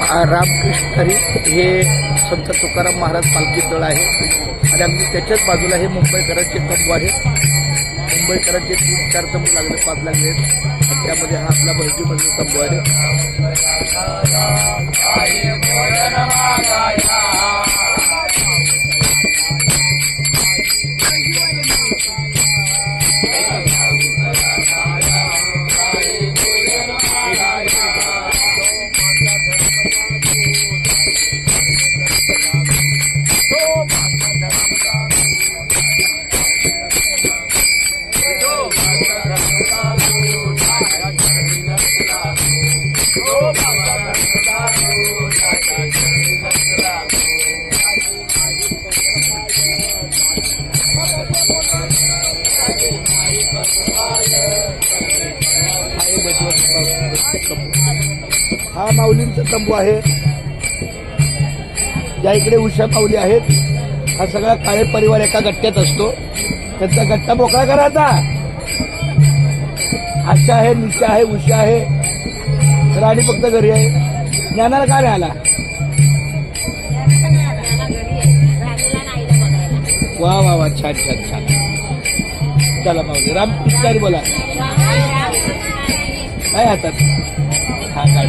रामकृष्ण हरी हे संत तुकाराम महाराज पालखी तळ आहे आणि अगदी त्याच्याच बाजूला हे मुंबईकरांचे तंबू आहे. मुंबईकरांचे 3-4 तंबू लागले, 5 लागले आणि त्यामध्ये हा आपला भरतीमध्ये तंबू आहे. हा माऊलींचा तंबू आहे. ज्या इकडे उषा माऊली आहेत, हा सगळा काळे परिवार एका गट्ट्यात असतो. त्यांचा गट्टा मोकळा करायचा. आशा आहे, निशा आहे, उषा आहे, राणी फक्त घरी आहे. ज्ञानाला काय नाही आला. वा वा वा, छान छान छान. चला माऊली रामकृष्ण बोला. काय हातात हा काय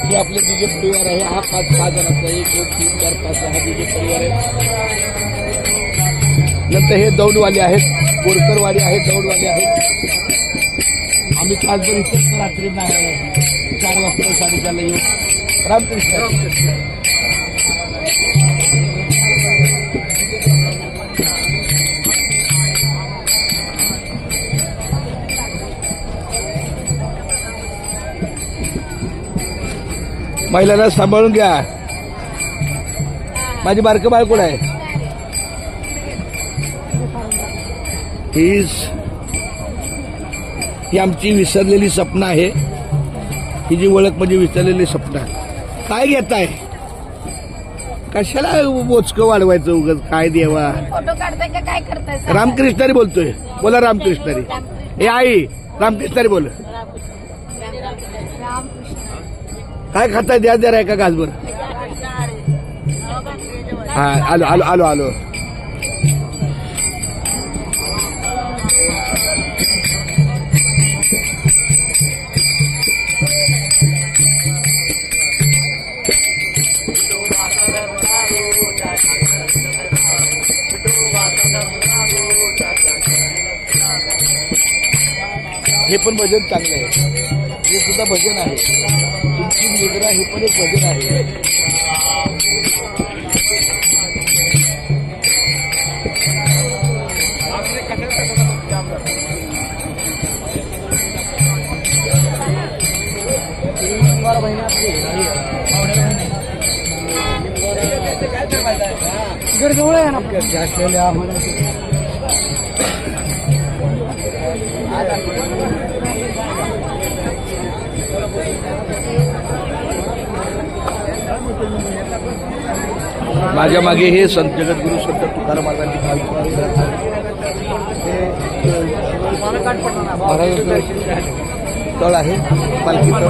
हे आपले डीजे परिवार आहे. हा 5-6 जणांचा 1, 2, 3, 4, 5 हा डीजे परिवार आहे. नंतर हे दौडवाले आहेत, बोरकरवाले आहेत, दौडवाले आहेत. आम्ही तासभर इथेच रात्री 4 वाजता 4:30 येऊ. रामकृष्ण. महिलांना सांभाळून घ्या. माझी बारकं बाळ कोण आहे? ही आमची विसरलेली स्वप्न आहे. ही जी ओळख म्हणजे विसरलेली स्वप्न. काय घेताय? कशाला मोजकं वाढवायचं उगाच? काय देवा. फोटो काढताय का काय करताय? रामकृष्णारी बोलतोय. बोला रामकृष्णारी. हे आई रामकृष्णारी बोल. काय खाताय? द्या द्या आहे का घासभर? हा आलो आलो आलो आलो. हे पण भजन चांगलं आहे. हे सुद्धा भजन आहे. तुमची निद्रा हे पण एक भजन आहे. जवळ आहे ना माझ्या मागे हे संत जगद्गुरु संत तुकाराम महाराजांची तळ आहे, पालखी तळ.